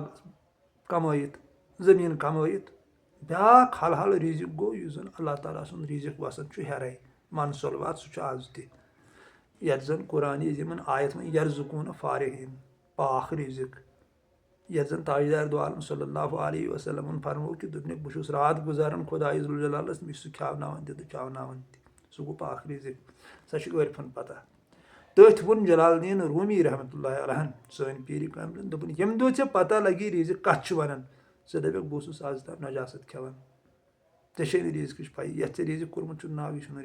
Speaker 1: کمٲیِتھ زٔمیٖن کمٲیِتھ بیٛاکھ حلحل ریٖزِق گوٚو یُس زَن اللہ تعالیٰ سُنٛد ریٖزِق وَسان چھُ ہیٚرَے منصولوات سُہ چھُ آز تہِ یَتھ زَن قرآنِ عظیٖمن آیت وۄنۍ یرزُقوٗنہٕ فارِحیٖن پاک ریٖزِق یَتھ زَن تاجدار دو عالم صلی اللہ علیہ وسلمن فرموو کہِ دوٚپنکھ بہٕ چھُس رات گُزاران خۄدایہِ ذوالجلالَس مےٚ چھُ سُہ کھٮ۪وناوان تہِ تہٕ چاوناوان تہِ سُہ گوٚو پاک ریٖزِق سۄ چھِ عٲرفَن پتہ تٔتھۍ ووٚن جلال الدیٖن روٗمی رحمتہ اللہ علیہن سٲنۍ پیٖرِ کاملٮ۪ن دوٚپُن ییٚمہِ دۄہ ژےٚ پتہ لگی ریٖزِق کَتھ چھُ وَنان ژٕ دَپکھ بہٕ اوسُس آز تام نجاست کھٮ۪وان ژےٚ چھے نہٕ ریٖزقٕچ پَیی یَتھ ژےٚ ریٖزِق کوٚرمُت چھُ ناو یہِ چھُنہٕ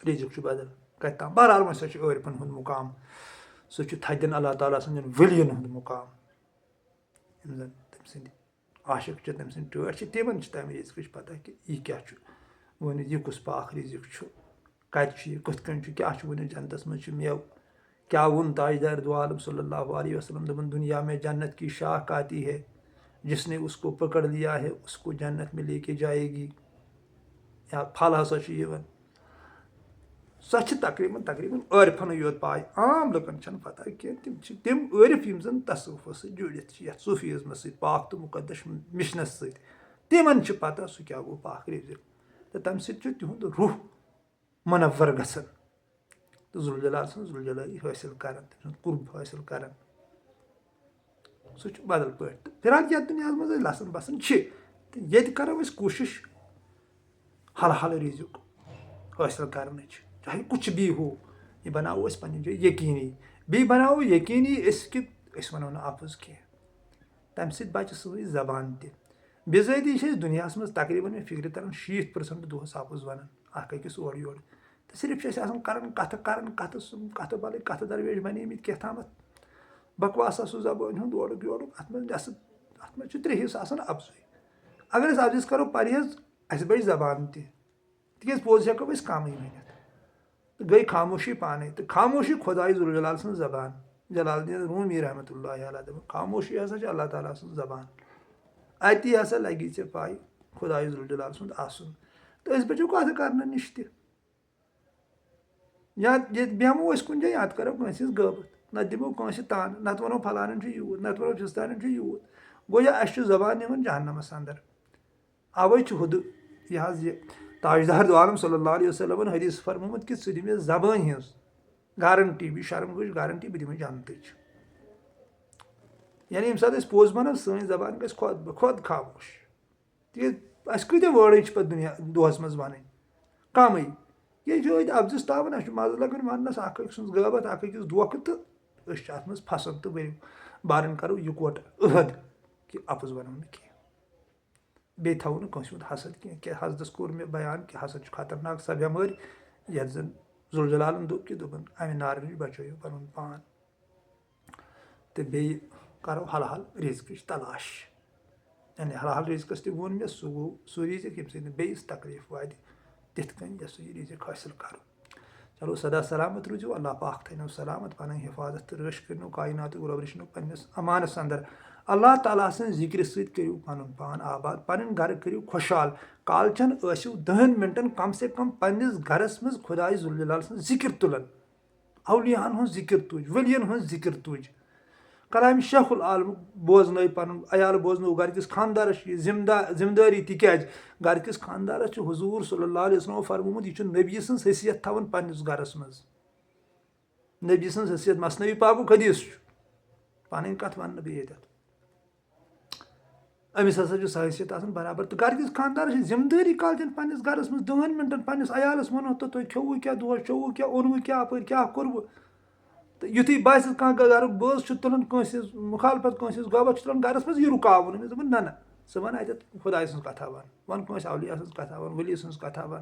Speaker 1: ریٖزِق چھُ بدل کَتہِ تام بہرحال وۄنۍ سۄ چھِ عٲرفَن ہُنٛد مُقام سُہ چھُ تھدٮ۪ن اللہ تعالیٰ سٕنٛدٮ۪ن ؤلین ہُنٛد مُقام یِم زَن تٔمۍ سٕنٛدۍ عاشق چھِ تٔمۍ سٕنٛدۍ ٹٲٹھۍ چھِ تِمن چھِ تَمہِ ریٖزقٕچ پتہ کہِ یہِ کیٛاہ چھُ ؤنِتھ یہِ کُس پاک ریٖزِق چھُ کَتہِ چھُ یہِ کِتھ کٔنۍ چھُ کیٛاہ چھُ ؤنِتھ جنتَس منٛز چھُ میوٕ کیٛاہ ووٚن تاجدار دو عالم صلی اللہ علیہ وسلم دوٚپُن دُنیا میں جنت کی شاخ آتی ہے جس نے اس کو پکڑ لیا ہے اس کو جنت میں لے کے جائے گی یا پھل ہسا چھُ یِوان سۄ چھِ تقریٖباً عٲرفَنٕے یوت پاے عام لُکن چھنہٕ پتہ کینٛہہ تِم چھِ تِم عٲرف یِم زَن تصوُفس سۭتۍ جُڑِتھ چھِ یَتھ صوٗفیٖزمَس سۭتۍ پاک تہٕ مُقدس مِشنَس سۭتۍ تِمن چھِ پتہ سُہ کیٛاہ گوٚو پاک ریٖزِق تہٕ تَمہِ سۭتۍ چھُ تِہُنٛد روح مُنور گژھان تہٕ ذوالجلال سٕنٛز ذوالجلٲلی حٲصِل کَران تٔمۍ سُنٛد قُرب حٲصِل کَران سُہ چھُ بدل پٲٹھۍ تہٕ فِلحال یَتھ دُنیاہَس منٛز أسۍ لَسان بَسان چھِ تہٕ ییٚتہِ کَرو أسۍ کوٗشِش حلال رِزِق حٲصِل کَرنٕچ چاہے کُچھ بھی ہو یہِ بَناوو أسۍ پنٛنہِ جایہِ یقیٖنی بیٚیہِ بَناوو یقیٖنی أسۍ کہِ أسۍ وَنو نہٕ اَپُز کینٛہہ تَمہِ سۭتۍ بَچہِ سٲنۍ زبان تہِ بِذٲتی چھِ أسۍ دُنیاہَس منٛز تقریٖباً مےٚ فِکرِ تَران 60% دۄہَس اَپُز وَنان اَکھ أکِس اورٕ یورٕ تہٕ صرف چھِ أسۍ آسان کَران کَتھٕ بَلٕے کَتھٕ درویش بَنیمٕتۍ کینٛہہ تامَتھ بکواسا سُہ زبٲنۍ ہُنٛد اورُک یورُک اَتھ منٛز اَتھ منٛز چھِ 3 حِصہٕ آسان اَپزُے اگر أسۍ اَپزِس کَرو پرہیز اَسہِ بَچہِ زبان تہِ تِکیٛازِ پوٚز ہٮ۪کو أسۍ کَمٕے ؤنِتھ تہٕ گٔے خاموشی پانَے تہٕ خاموشی خۄداے ذوالجلال سٕنٛز زبان جلال الدیٖن روٗمی رحمتہ اللہ علیہ دوٚپُن خاموشی ہسا چھِ اللہ تعالیٰ سٕنٛز زبان اَتی ہسا لگی ژےٚ پاے خۄداے ذوالجلال سُنٛد آسُن تہٕ أسۍ بَچو کَتھٕ کرنہٕ نِش تہِ یا ییٚتہِ بیٚہمو أسۍ کُنہِ جایہِ اَتھ کَرو کٲنٛسہِ ہِنٛز غٲبت نَتہٕ دِمو کٲنٛسہِ تانہٕ نَتہٕ وَنو فلانن چھُ یوٗت نَتہٕ وَنو فِستانن چھُ یوٗت گوٚو یا اَسہِ چھُ زبان نِوان جہنمَس اَنٛدر اَوَے چھُ ہُدٕ یہِ حظ یہِ تاجدار دو عالم صلی اللہ علیہ وسلمن حدیٖث فرمومُت کہِ ژٕ دِ مےٚ زبٲنۍ ہِنٛز گارنٹی بیٚیہِ شرمگٲہِچ گارنٹی بہٕ دِمے جنتٕچ یعنی ییٚمہِ ساتہٕ أسۍ پوٚز وَنو سٲنۍ زبان گژھِ خۄد خاموش تِکیٛازِ اَسہِ کۭتیاہ وٲڑٕے چھِ پَتہٕ دۄہَس منٛز وَنٕنۍ کَمٕے ییٚلہِ چھِ أتھۍ اَپزِس تاوان اَسہِ چھُ مَزٕ لگان وَننَس اکھ أکۍ سٕنٛز غٲبت اکھ أکِس دھوکہٕ تہٕ أسۍ چھِ اَتھ منٛز پھسان تہٕ ؤرِو بارٕنۍ کَرو یِکوَٹہٕ عہد کہِ اَپُز وَنو نہٕ کینٛہہ بیٚیہِ تھاوو نہٕ کٲنٛسہِ ہُنٛد حسد کینٛہہ کہِ حسدَس کوٚر مےٚ بیان کہِ حسد چھُ خطرناک سۄ بٮ۪مٲرۍ یَتھ زَن ذوالجلالن دوٚپ کہِ دوٚپُن اَمہِ نارٕ نِش بَچٲیِو پَنُن پان تہٕ بیٚیہِ کَرو حلال رِزقٕچ تلاش یعنی حلال رِزقَس تہِ ووٚن مےٚ سُہ گوٚو سُہ رِزق ییٚمہِ سۭتۍ نہٕ بیٚیِس تکلیٖف واتہِ تِتھ کٔنۍ یہِ سا یہِ رِزق حٲصِل کَرو چلو سدا سلامت روٗزِو اللہ پاک تھٲینو سلامت پَنٕنۍ حِفاظت تہٕ رٲچھ کٔرنو کایناتُک رۄب رٔچھنو پنٛنِس اَمانَس اَنٛدر اللہ تعالیٰ سٕنٛدِ ذِکرِ سۭتۍ کٔرِو پَنُن پان آباد پَنٕنۍ گرٕ کٔرِو خۄشحال کالچَن ٲسِو 10 مِنٹَن کم سے کم پنٛنِس گرَس منٛز خۄداے ذوالجلال سٕنٛز ذِکِر تُلان اولِیاہَن ہُنٛد ذِکِر تُج ؤلِیَن ہُنٛد ذِکِر تُج کلامہِ شیخ العالم بوزنٲیِو پَنُن عیال بوزنٲیِو گرِکِس خانٛدارَس چھِ یہِ ذِمہٕ دٲری تِکیٛازِ گرِکِس خانٛدارَس چھُ حضوٗر صلی اللہ علیہ وسلمو فرمومُت یہِ چھُ نبی سٕنٛز حیثیت تھاوان پنٛنِس گرَس منٛز نبی سٕنٛز حیثیت مثنوی پاکُک حدیٖث چھُ پَنٕنۍ کَتھ وَنہٕ نہٕ بہٕ ییٚتٮ۪تھ أمِس ہسا چھُ سۄ حیثیت آسان برابر تہٕ گرِکِس خانٛدارَس چھِ ذِمہٕ دٲری کالچَن پنٛنِس گرَس منٛز 10 مِنٹَن پنٛنِس عیالَس وَنو تہٕ تُہۍ کھیوٚوُ کیٛاہ دۄہَس چیوٚوُ کیٛاہ اوٚنوُ کیٛاہ اَپٲرۍ کیٛاہ کوٚروُ تہٕ یُتھُے باسہِ کانٛہہ گرُک بٲژ چھُ تُلان کٲنٛسہِ ہِنٛز مُخالفت کٲنٛسہِ ہِنٛز غٲبت چھُ تُلان گرَس منٛز یہِ رُکاوُن أمِس دوٚپُن نہ ژٕ وَن اَتٮ۪تھ خۄداے سٕنٛز کَتھا وَن کٲنٛسہِ اولیا سٕنٛز کَتھا وَن ؤلی سٕنٛز کَتھا وَن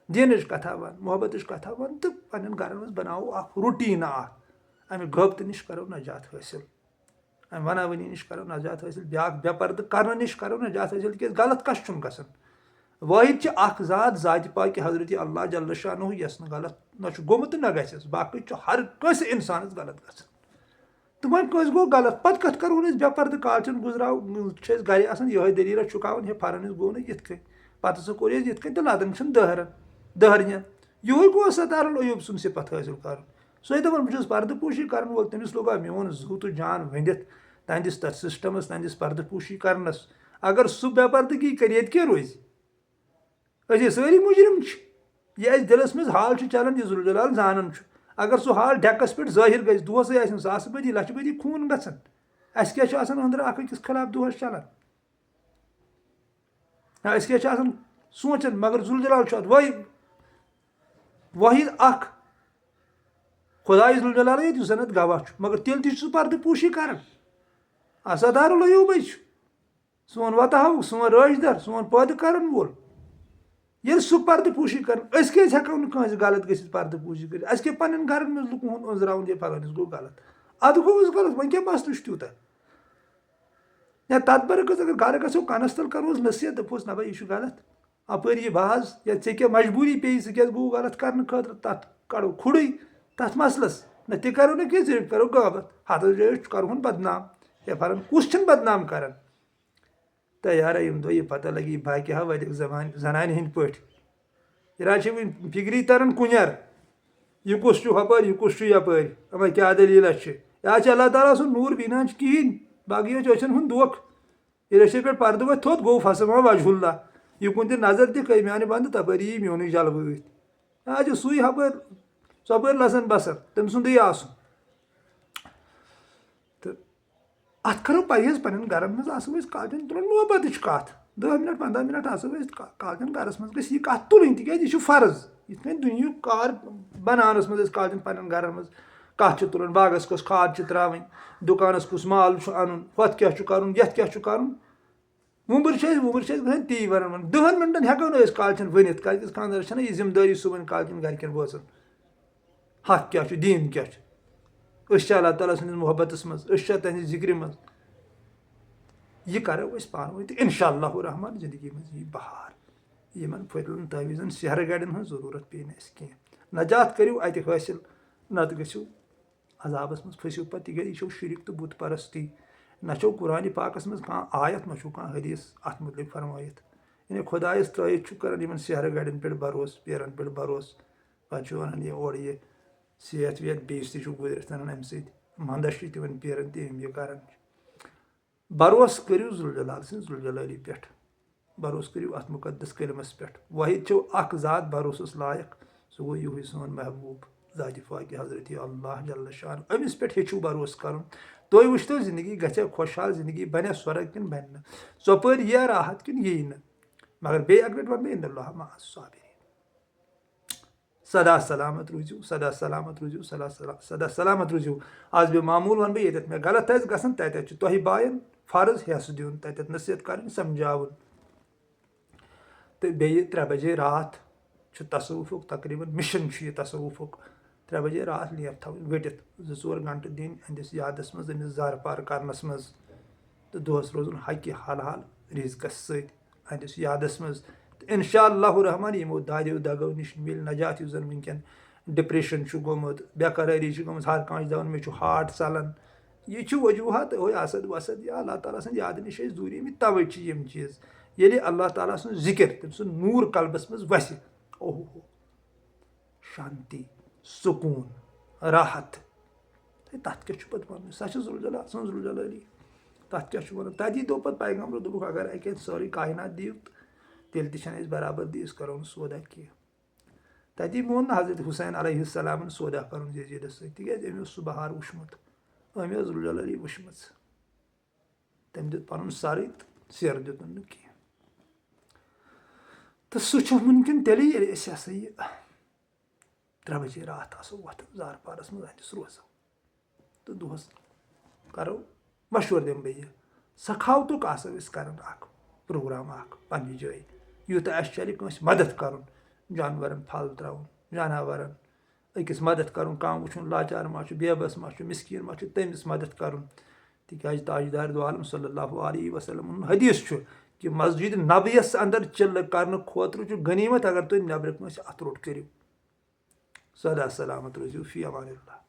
Speaker 1: دیٖنٕچ کَتھا وَن محبتٕچ کَتھا وَن تہٕ پنٛنٮ۪ن گرَن منٛز بَناوو اکھ رُٹیٖن اکھ اَمہِ غٲبتہٕ نِش کَرو نجات حٲصِل اَمہِ وَناوٲنی نِش کَرو نجات حٲصِل بیٛاکھ بے پردٕ کَرنہٕ نِش کَرو نجات حٲصِل تِکیٛازِ غلط کَس چھُنہٕ گژھان وٲحد چھِ اکھ ذات ذاتہِ پاکہِ حضرتِ اللہ جل شانہ یۄس نہٕ غلط نہ چھُ گوٚمُت تہٕ نہ گژھٮ۪س باقٕے چھُ ہر کٲنٛسہِ اِنسانَس غلط گژھان تہٕ وۄنۍ کٲنٛسہِ گوٚو غلط پَتہٕ کَتھ کَرون أسۍ بے پردٕ کالچَن گُزراو چھِ أسۍ گرِ آسان یِہوے دٔلیٖلہ چھُکاوان ہے فرٲنِس گوٚو نہٕ یِتھ کٔنۍ پَتہٕ ہسا کوٚر اَسہِ یِتھ کٔنۍ تہٕ لَدان چھِنہٕ دٔہرِنٮ۪ن یِہوے گوٚو ستار العیوٗب سُنٛد صفت حٲصِل کَرُن سُے دَپان بہٕ چھُس پردٕ پوٗشی کَرن وول تٔمِس لوٚگا میون زُو تہٕ جان ؤنِتھ تہنٛدِس تَتھ سِسٹَمَس تہنٛدِس پردٕ پوٗشی کَرنَس اگر سُہ بے پردٕگی کَرِ ییٚتہِ کیٛاہ روزِ أسۍ ہے سٲری مُجرِم چھِ یہِ اَسہِ دِلَس منٛز حال چھُ چلان یہِ ذوالجلال زانان چھُ اگر سُہ حال ڈٮ۪کَس پٮ۪ٹھ ظٲہِر گژھِ دۄہسٕے آسن ساسہٕ بٔدی لَچھِ بٔدی خوٗن گژھان اَسہِ کیٛاہ چھُ آسان أنٛدرٕ اکھ أکِس خٕلاف دۄہَس چلان یا أسۍ کیٛاہ چھِ آسان سونٛچان مگر ذوالجلال چھُ اَتھ وٲحد اکھ خۄداے ذوالجلالٕے یوت یُس زَن اَتھ گواہ چھُ مگر تیٚلہِ تہِ چھُ سُہ پردٕ پوٗشی کران ستار العیوٗبٕے چھُ سون وَتہٕ ہاوُکھ سون رٲچھ در سون پٲدٕ کَرن وول ییٚلہِ سُہ پردٕ پوٗشی کَران أسۍ کیٛازِ ہٮ۪کو نہٕ کٲنٛسہِ غلط گٔژھِتھ پردٕ پوٗشی کٔرِتھ اَسہِ کیٛاہ پنٕنٮ۪ن گرن منٛز لُکن ہُنٛد أنٛزراوُن یہِ فلٲنِس گوٚو غلط اَدٕ گوٚوُس غلط وۄنۍ کیٛاہ مسلہٕ چھُ تیوٗتاہ یا تَتھ برعکس اگر گرٕ گژھو کَنَس تل کَرہوس نصیحت دَپہوس نہ بھاے یہِ چھُ غلط اَپٲرۍ یہِ باز یا ژےٚ کیٛاہ مجبوٗری پیٚیہِ ژٕ کیٛازِ گوٚو غلط کرنہٕ خٲطرٕ تَتھ کَڑو کھُڑٕے تَتھ مسلَس نہ تہِ کَرو نہٕ کینٛہہ صرف کَرو غٲبت ہَتس جایہِ کَرہون بدنام یا فَرن کُس چھُنہٕ بدنام کران تہٕ یارا ییٚمہِ دۄہ یہِ پتہ لگی باقٕے ہا وَتہِ زنانہِ ہٕنٛدۍ پٲٹھۍ یہِ نہ چھِ وٕنہِ فِکری تران کُنٮ۪ر یہِ کُس چھُ ہُپٲرۍ یہِ کُس چھُ یَپٲرۍ دَپان کیٛاہ دٔلیٖلہ چھِ یا چھِ اللہ تعالیٰ سُنٛد نوٗر بیٖنان چھِ کِہیٖنۍ باقٕے چھِ أچھن ہُنٛد دھوکہٕ ییٚلہِ أچھن پٮ۪ٹھ پردٕ وۄتھِ تھوٚد گوٚو فصل وجہ اللہ یہِ کُن تہِ نظر تہِ کٔرۍ میانہِ بنٛدٕ تَپٲری یی میونُے جلبہٕ أتھۍ یا چھِ سُے ہُپٲرۍ ژۄپٲرۍ لَسن بَسر تٔمۍ سُنٛدُے آسُن تہٕ اَتھ کَرو پرہیز پنٛنٮ۪ن گرن منٛز آسو أسۍ کالچن تُلان محبتٕچ کَتھ 10 مِنٹ 15 مِنٹ آسو أسۍ کالچن گرس منٛز گژھِ یہِ کَتھ تُلٕنۍ تِکیازِ یہِ چھُ فرض یِتھ کٔنۍ دُنیہُک کار بَناونَس منٛز أسۍ کالچن پنٛنٮ۪ن گرن منٛز کَتھ چھِ تُلٕنۍ باغس کۄس کھاد چھِ ترٛاوٕنۍ دُکانَس کُس مال چھُ اَنُن ہۄتھ کیاہ چھُ کَرُن یَتھ کیاہ چھُ کَرُن وُمبٕر چھِ أسۍ گژھان تی وَنان 10 مِنٹن ہٮ۪کو نہٕ أسۍ کالچن ؤنِتھ کیازِ خاندارس چھَنہ یہِ ذِمہٕ دٲری صُبحن کالچن گرِکٮ۪ن بٲژن حق کیاہ چھُ دیٖن کیاہ چھُ أسۍ چھِ اللہ تعالیٰ سٕنٛدِس محبتس منٛز أسۍ چھِ تٕہٕنٛدِ ذِکرِ منٛز یہِ کَرو أسۍ پانہٕ ؤنۍ تہٕ اِنشاء اللہُ رحمان زندگی منٛز یی بہار یِمن پھٔلٮ۪ن تٲویٖزن سیرٕ گاڑٮ۪ن ہٕنٛز ضروٗرت پیٚیہِ نہٕ اَسہِ کینٛہہ نجات کٔرِو اَتہِ حٲصِل نتہٕ گٔژھِو عذابس منٛز پھٔسِو پتہٕ تِکیازِ یہِ چھو شِرک تہٕ بُت پرستی نہ چھو قرآنِ پاکس منٛز کانٛہہ آیت نہ چھو کانٛہہ حدیٖث اَتھ مُتعلِق فرمٲیِتھ یعنی خۄدایس ترٲیِتھ چھُ کران یِمن سیرٕ گاڑٮ۪ن پٮ۪ٹھ بروسہٕ پیرن پٮ۪ٹھ بروسہٕ پتہٕ چھُ ونان یہِ اورٕ یہِ صحت ویت بیٚیِس چھُ گُزرِتھ ونان اَمہِ سۭتۍ منٛدچھ چھِ تِمن پیرن تہِ یِم یہِ کران چھِ بروسہٕ کٔرِو ذوالجلال سٕنٛز ذوالجلالی پٮ۪ٹھ بروسہٕ کٔرِو اَتھ مُقدس کلمس پٮ۪ٹھ وٲحد چھو اکھ ذات بروسس لایق سُہ گوٚو یِہوے سون محبوٗب ذاتِ فاقہِ حضرت اللہ جل شان أمِس پٮ۪ٹھ ہیٚچھِو بروسہٕ کرُن تُہۍ وٕچھتو زندگی گژھِ خۄشحال زندگی بنیا سۄرگ کِنہٕ بنہِ نہٕ ژۄپٲرۍ یِیا راحت کِنہٕ یی نہٕ مگر بیٚیہِ اَکہِ لَٹہِ وَنہٕ بہٕ اِن اللہ مع الصابریٖن سدا سلامت روٗزِو سدا سلامت روٗزِو سدا سلامت روٗزِو آز بیٚیہِ معموٗل وَنہٕ بہٕ ییٚتٮ۪تھ مےٚ غلط آسہِ گژھان تَتٮ۪تھ چھُ تۄہہِ بایَن فرض حِصہٕ دیُن تَتٮ۪تھ نصیحت کَرٕنۍ سمجھاوُن تہٕ بیٚیہِ 3 بجے راتھ چھُ تصوُفُک تقریٖباً مِشن چھُ یہِ تصوُفُک 3 بجے راتھ لیپ تھاوٕنۍ ؤٹِتھ 2-4 گنٹہٕ دِنۍ أہنٛدِس یادس منٛز أمِس زارٕ پار کرنس منٛز تہٕ دۄہس روزُن حقہِ حلال رِزقس سۭتۍ أہنٛدِس یادس منٛز تہٕ اِنشاء اللہُ رحمان یِمو دادیو دگو نِش مِلہِ نجات یُس زن وٕنکیٚن ڈِپریشن چھُ گوٚمُت بےٚقرٲری چھِ گٔمٕژ ہر کانٛہہ چھُ دپان مےٚ چھُ ہارٹ ژلان یہِ چھُ وجوٗہات اوے اسد وسد یا اللہ تعالیٰ سٕنٛدِ یادٕ نِش ٲسۍ دوٗری آمٕتۍ توے چھِ یِم چیٖز ییٚلہِ اللہ تعالیٰ سُنٛد ذِکر تٔمۍ سُنٛد نوٗر قلبس منٛز وسہِ اوہ شانتی سکوٗن راحت تَتھ کیاہ چھُ پَتہٕ وَنُن سۄ چھِ ذوالجلال سٕنٛز ذوالجلالی تَتھ کیاہ چھُ وَنُن تَتی دوٚپ پَتہٕ پیغمبرو دوٚپُکھ اگر اَکہِ اَندِ سٲرٕے کاینات دِیِو تیٚلہِ تہِ چھَنہٕ أسۍ برابردی أسۍ کَرو نہٕ سودا کینٛہہ تَتی ووٚن نہٕ حضرت حُسین علیہ السلامن سودا کَرُن یزیٖدس سۭتۍ تِکیازِ أمۍ اوس سُہ بہار وٕچھمُت أمۍ ٲس ذوالجلالی وٕچھمٕژ تٔمۍ دیُت پَنُن سرٕے تہٕ سیر دیُتُن نہٕ کینٛہہ تہٕ سُہ چھُ مُمکِن تیٚلے ییٚلہِ أسۍ ہسا یہِ 3 بجے راتھ آسو وۄتھان زارٕ پارس منٛز أہنٛدِس روزو تہٕ دۄہس کرو مشورٕ دِمہٕ بہٕ یہِ سخاوتُک آسو أسۍ کران اکھ پروگرام اکھ پننہِ جایہِ یوٗتاہ اَسہِ چلہِ کٲنٛسہِ مدد کرُن جانورن پھل ترٛاوُن جاناوارن أکِس مدد کرُن کانٛہہ وٕچھُن لاچار ما چھُ بےبس ما چھُ مِسکیٖن ما چھُ تٔمِس مدد کرُن تِکیازِ تاجدار دو عالم صلی اللہ علیہ وسلم حدیٖث چھُ کہِ مسجد نبیَس انٛدر چِلہٕ کرنہٕ خٲطرٕ چھُ غنیٖمت اگر تُہۍ نٮ۪برٕ کٲنٛسہِ اَتھٕ روٚٹ کٔرِو سدا سلامت روٗزِو فی امان اللہ